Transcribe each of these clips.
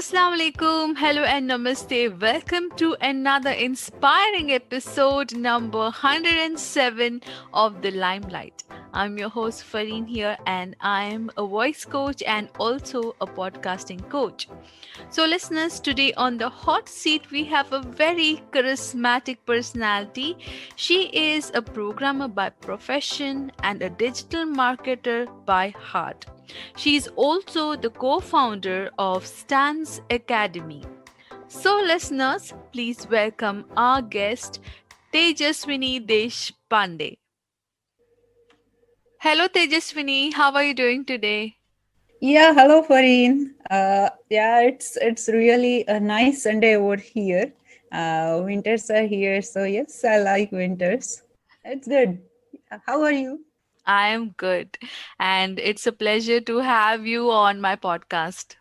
Assalamu alaikum, hello and namaste. Welcome to another inspiring episode number 107 of the Limelight. I'm your host Fareen here, and I'm a voice coach and also a podcasting coach. So, listeners, today on the hot seat, we have a very charismatic personality. She is a programmer by profession and a digital marketer by heart. She is also the co founder of STAENZ Academy. So, listeners, please welcome our guest, Tejaswini Deshpande. Hello, Tejaswini. How are you doing today? Yeah, hello Fareen. It's really a nice Sunday over here. Winters are here, so yes, I like winters. It's good. How are you? I am good, and it's a pleasure to have you on my podcast.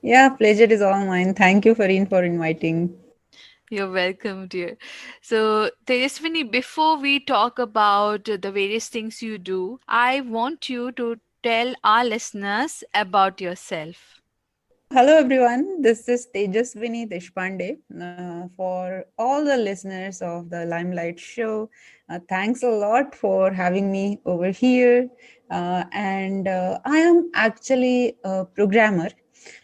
Yeah, pleasure is all mine. Thank you, Fareen, for inviting. You're welcome, dear. So, Tejaswini, before we talk about the various things you do, I want you to tell our listeners about yourself. Hello everyone. This is Tejaswini Deshpande. For all the listeners of the Limelight show, thanks a lot for having me over here. And I am actually a programmer,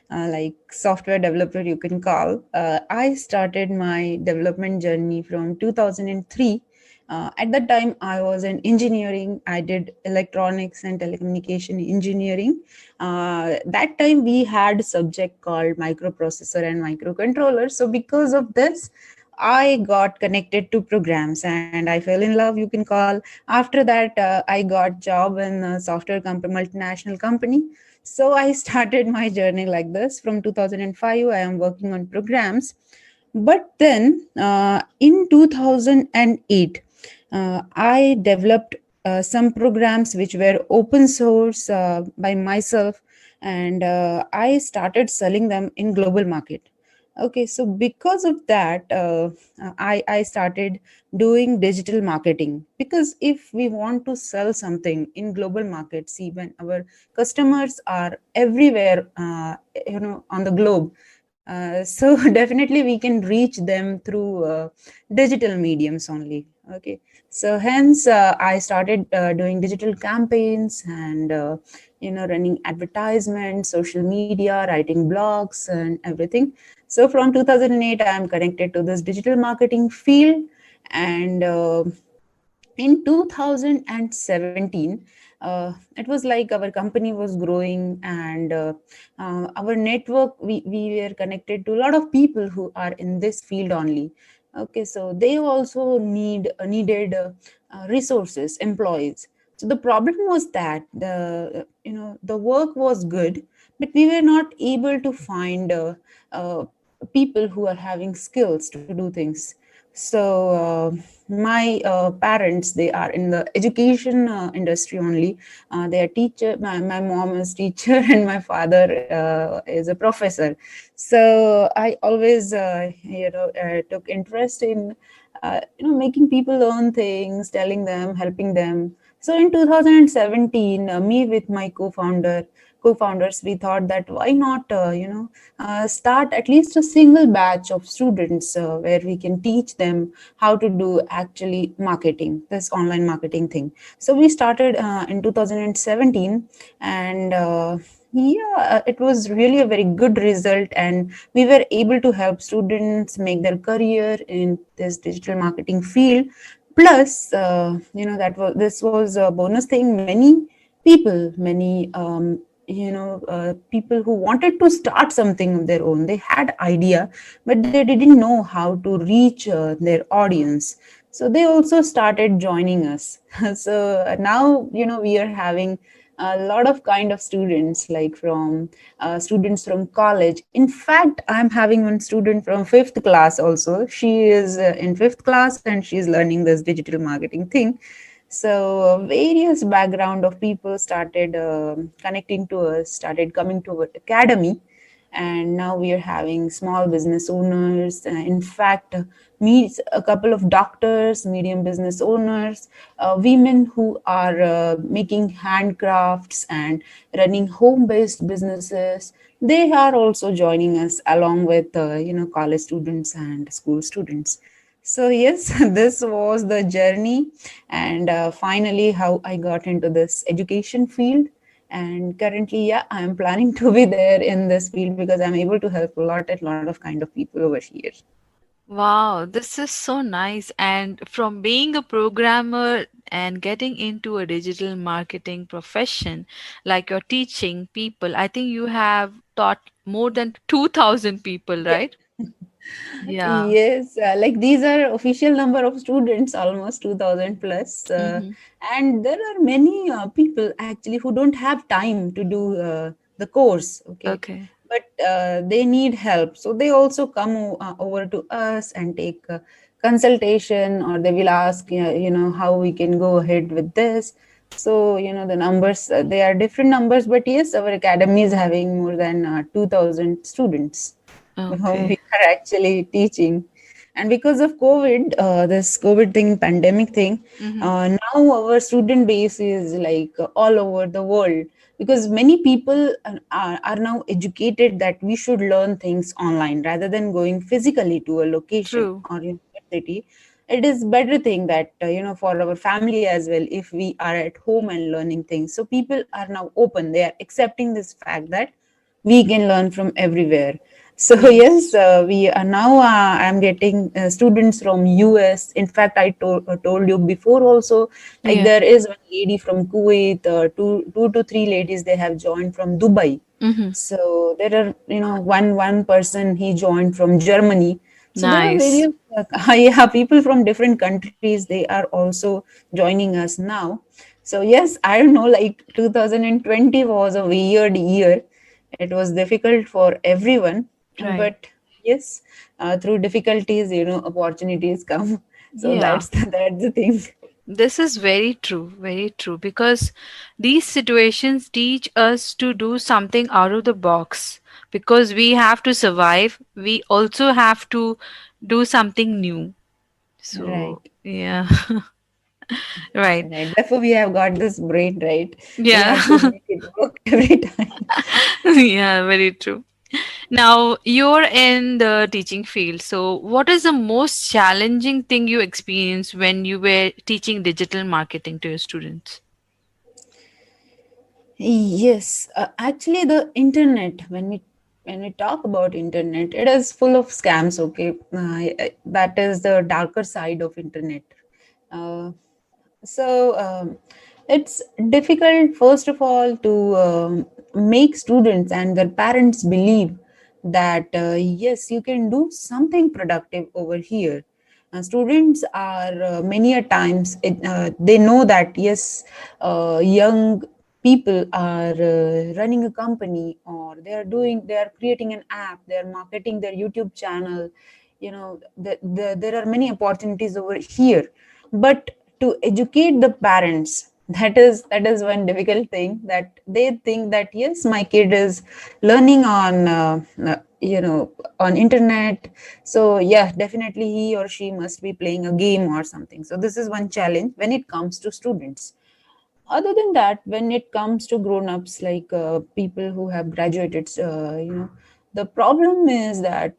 like software developer, you can call. I started my development journey from 2003. At that time, I was in engineering. I did electronics and telecommunication engineering. That time, we had a subject called microprocessor and microcontroller. So because of this, I got connected to programs and I fell in love, you can call. After that, I got job in a software company, multinational company. So I started my journey like this. From 2005, I am working on programs. But then in 2008, I developed some programs which were open source by myself, and I started selling them in global market. Okay, so because of that, I started doing digital marketing, because if we want to sell something in global markets, even our customers are everywhere, on the globe. So definitely we can reach them through digital mediums only. Okay, so hence I started doing digital campaigns and running advertisements, social media, writing blogs and everything. So from 2008 I am connected to this digital marketing field. And in 2017, it was like our company was growing, and our network, we were connected to a lot of people who are in this field only. Okay, so they also needed resources, employees. So the problem was that the work was good, but we were not able to find people who are having skills to do things. So my parents, they are in the education industry only. They are teacher. My mom is teacher and my father is a professor. So I always took interest in making people learn things, telling them, helping them. So in 2017, me with my co-founders, we thought that why not start at least a single batch of students where we can teach them how to do actually marketing, this online marketing thing. So we started in 2017, and it was really a very good result, and we were able to help students make their career in this digital marketing field. Plus, that was this was a bonus thing. Many people who wanted to start something of their own, they had idea, but they didn't know how to reach their audience. So they also started joining us. So now we are having a lot of kind of students, like from students from college. In fact, I'm having one student from fifth class also. She is in fifth class and she is learning this digital marketing thing. So various background of people started connecting to us, started coming to our academy. and now we are having small business owners. In fact, meets a couple of doctors, medium business owners, women who are making handcrafts and running home-based businesses. They are also joining us along with college students and school students. So yes, this was the journey, and finally how I got into this education field. And currently, yeah, I'm planning to be there in this field because I'm able to help a lot of kind of people over here. Wow, this is so nice. And from being a programmer and getting into a digital marketing profession, like you're teaching people, I think you have taught more than 2,000 people, Yeah. right? Yeah. Yes, like these are official number of students, almost 2000 plus. Mm-hmm. And there are many people actually who don't have time to do the course, okay? Okay. But they need help. So they also come over to us and take consultation, or they will ask, how we can go ahead with this. So, the numbers, they are different numbers, but yes, our academy is having more than 2000 students whom Okay. we are actually teaching. And because of COVID, this COVID thing, pandemic thing, Mm-hmm. now our student base is like all over the world, because many people are now educated that we should learn things online rather than going physically to a location True. or university. It is better thing that for our family as well, if we are at home and learning things. So people are now open, they are accepting this fact that we can learn from everywhere. So yes, Yes. we are now. I'm getting students from US. In fact, I told you before also. Like Yeah. there is one lady from Kuwait. Two to three ladies they have joined from Dubai. Mm-hmm. So there are one person he joined from Germany. So there are Nice. various yeah, people from different countries. They are also joining us now. So yes, I don't know. Like 2020 was a weird year. It was difficult for everyone, Right. but yes, through difficulties, opportunities come. So Yeah. that's the thing. This is very true, very true. Because these situations teach us to do something out of the box. Because we have to survive, we also have to do something new. So, Right. yeah, right. Right. Therefore, we have got this brain, right? We Yeah, have to make it work every time. yeah, very true. Now, you're in the teaching field. So, what is the most challenging thing you experienced when you were teaching digital marketing to your students? Yes, actually, the internet. When we talk about internet, it is full of scams. Okay, that is the darker side of internet. Uh, so it's difficult, first of all, to make students and their parents believe that yes, you can do something productive over here. Students are many a times they know that yes, young people are running a company, or they are creating an app, they are marketing their YouTube channel. There are many opportunities over here, but to educate the parents, that is one difficult thing, that they think that yes, my kid is learning on on internet, so yeah, definitely he or she must be playing a game or something. So this is one challenge when it comes to students. Other than that, when it comes to grown-ups, like people who have graduated, the problem is that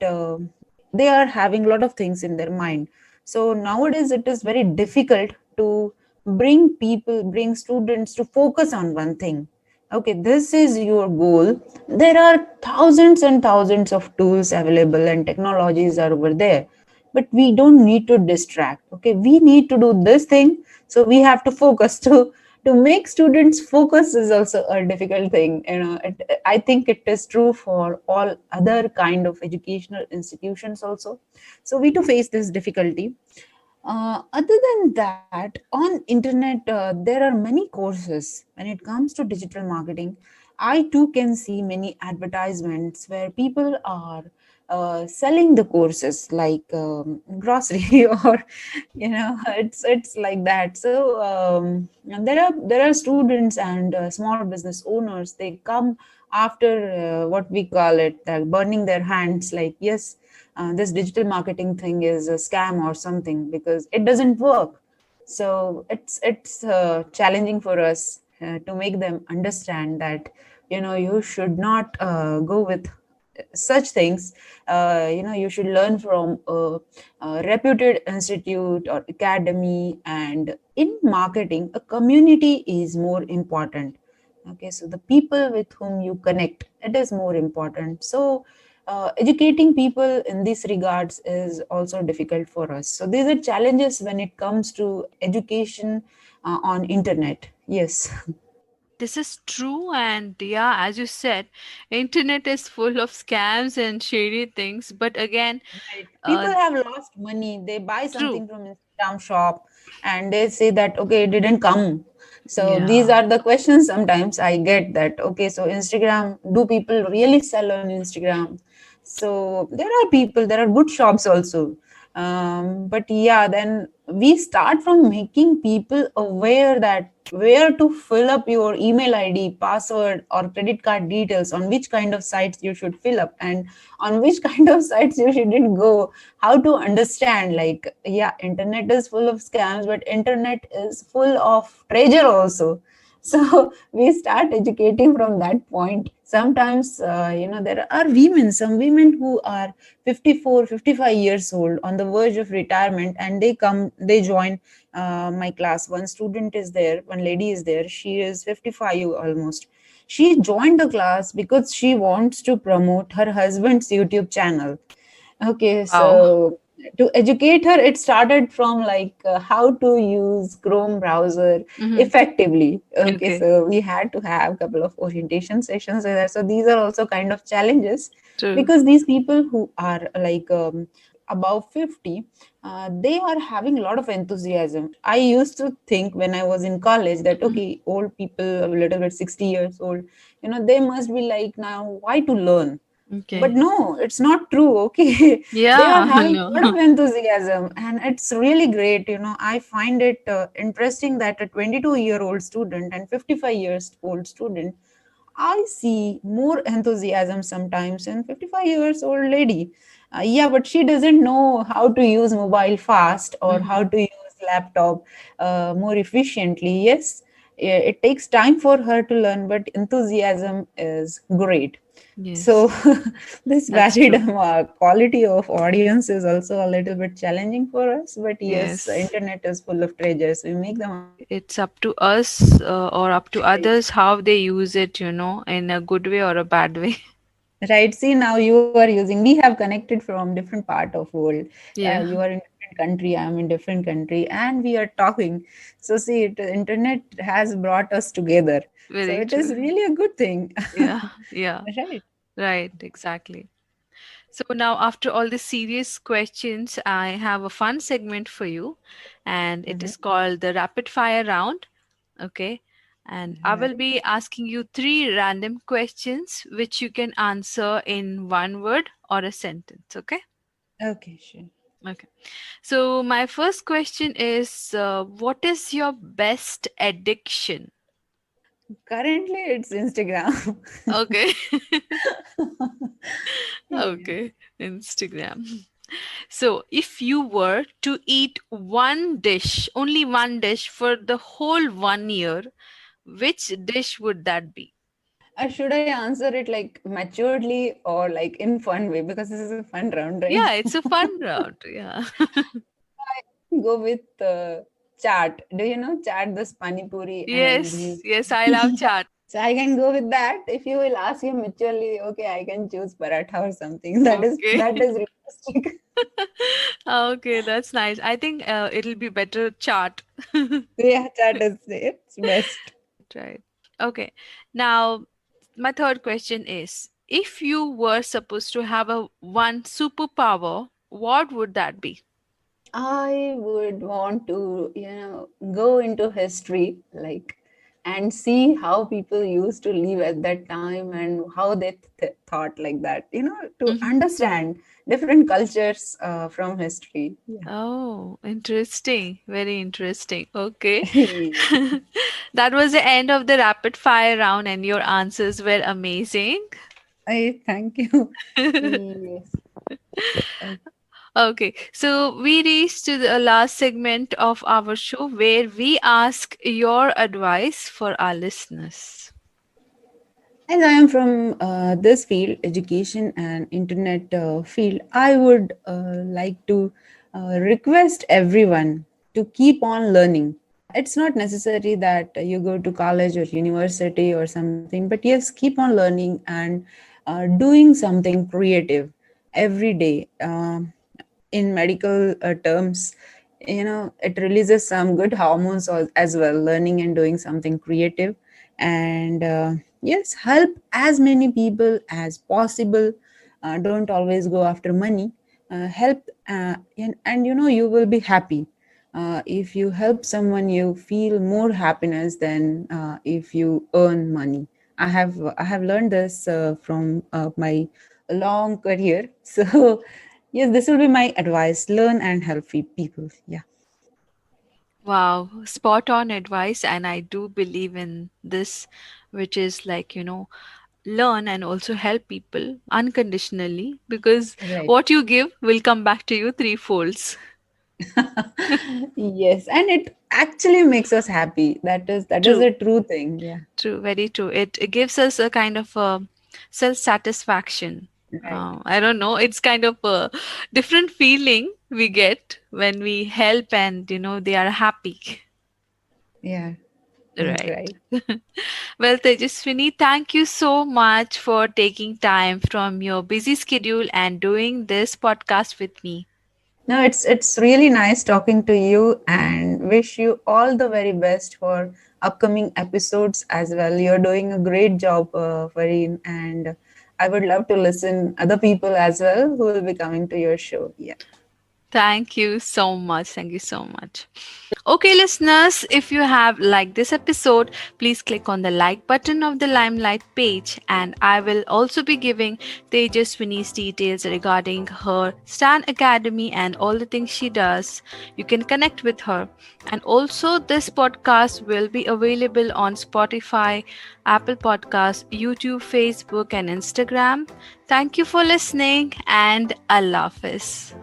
they are having a lot of things in their mind. So nowadays it is very difficult to bring students to focus on one thing. Okay, this is your goal. There are thousands and thousands of tools available and technologies are over there, but we don't need to distract. Okay, we need to do this thing, so we have to focus. To make students focus is also a difficult thing. I think it is true for all other kind of educational institutions also. So we to face this difficulty. Other than that, on internet there are many courses. When it comes to digital marketing, I too can see many advertisements where people are selling the courses like grocery or it's like that. So and there are students and small business owners, they come after what we call it burning their hands, like yes, this digital marketing thing is a scam or something because it doesn't work. So it's challenging for us to make them understand that you should not go with such things. You should learn from a reputed institute or academy, and in marketing a community is more important. Okay, so the people with whom you connect, it is more important. So educating people in these regards is also difficult for us. So these are challenges when it comes to education on internet. Yes. This is true, and yeah, as you said, internet is full of scams and shady things. But again, Right. People uh, have lost money. They buy true. something from Instagram shop and they say that okay, it didn't come. So these Yeah. are the questions sometimes I get, that okay, so Instagram, do people really sell on Instagram? So there are people, there are good shops also. But yeah, then we start from making people aware that where to fill up your email ID, password, or credit card details, on which kind of sites you should fill up, and on which kind of sites you shouldn't go. How to understand, like yeah, internet is full of scams, but internet is full of treasure also. So we start educating from that point. Sometimes there are women, some women who are 54, 55 years old on the verge of retirement, and they join my class. One student is there, one lady is there, she is 55 almost. She joined the class because she wants to promote her husband's YouTube channel. Okay, Wow. so to educate her, it started from like how to use Chrome browser Mm-hmm. effectively. Okay, Okay. so we had to have a couple of orientation sessions with her. So these are also kind of challenges, True. because these people who are like above 50, they are having a lot of enthusiasm. I used to think when I was in college that Mhm. okay, old people, a little bit 60 years old, they must be like, now why to learn? But Okay. no, it's not true. Okay. They are Yeah. having No. a lot of enthusiasm, and it's really great. I find it interesting that a 22-year-old student and 55 years old student, I see more enthusiasm sometimes in 55 years old lady. Yeah, but she doesn't know how to use mobile fast or how Hmm. to use laptop more efficiently. Yes, it takes time for her to learn, but enthusiasm is great. Yes, So this that's varied true. quality of audience is also a little bit challenging for us. But yes, the Yes. internet is full of treasures. We make them It's up to us or up to right. others how they use it, in a good way or a bad way. Right. See, now you are using. We have connected from different part of world. Yeah, You are in different country. I am in different country, and we are talking. So see, internet has brought us together. So very it is true. really a good thing. Yeah, yeah, Right. right, exactly. So now, after all the serious questions, I have a fun segment for you, and it Mhm. is called the rapid fire round. Okay. And I will Right. be asking you three random questions which you can answer in one word or a sentence. Okay. Okay. Sure. Okay. So, my first question is what is your best addiction? Currently, it's Instagram. Okay. Yeah. Okay. Instagram. So, if you were to eat one dish, only one dish for the whole 1 year, which dish would that be? Should I answer it like maturedly or like in fun way? Because this is a fun round, right? Yeah, it's a fun round. Yeah. I go with chaat. Do you know chaat, this pani puri and Yes, these? yes, I love chat. So I can go with that. If you will ask him maturely, okay, I can choose paratha or something. That is Okay. that is realistic. Okay, that's nice. I think it'll be better chart. Yeah, that is it's best. Right. Okay. Now, my third question is if you were supposed to have a one superpower, what would that be? I would want to, go into history, like, and see how people used to live at that time and how they thought like that, to Mhm. understand different cultures from history. Yeah. Oh, interesting. Very interesting. Okay. Yes. That was the end of the rapid fire round, and your answers were amazing. I thank you. Yes. Okay. Okay, so we reached to the last segment of our show where we ask your advice for our listeners. As I am from this field, education and internet field, I would like to request everyone to keep on learning. It's not necessary that you go to college or university or something, but yes, keep on learning and doing something creative every day. In medical terms, it releases some good hormones as well, learning and doing something creative. And yes, help as many people as possible. Don't always go after money. Help, and you will be happy. If you help someone, you feel more happiness than if you earn money. I have learned this from my long career. So yes, this will be my advice. Learn and help people. Yeah. Wow, spot on advice, and I do believe in this, which is like, learn and also help people unconditionally because Right. what you give will come back to you threefolds. Yes, and it actually makes us happy. That is True. a true thing. Yeah. True, very true. It gives us a kind of self satisfaction. Right. I don't know. It's kind of a different feeling we get when we help and they are happy. Yeah. Right. Right. Well, Tejaswini, thank you so much for taking time from your busy schedule and doing this podcast with me. No, it's really nice talking to you and wish you all the very best for upcoming episodes as well. You're doing a great job, Fareen, and I would love to listen other people as well who will be coming to your show. Yeah. Thank you so much. Thank you so much. Okay, listeners, if you have liked this episode, please click on the like button of the Limelight page, and I will also be giving Tejaswini's details regarding her STAN Academy and all the things she does. You can connect with her. And also, this podcast will be available on Spotify, Apple Podcasts, YouTube, Facebook, and Instagram. Thank you for listening, and Allah Hafiz.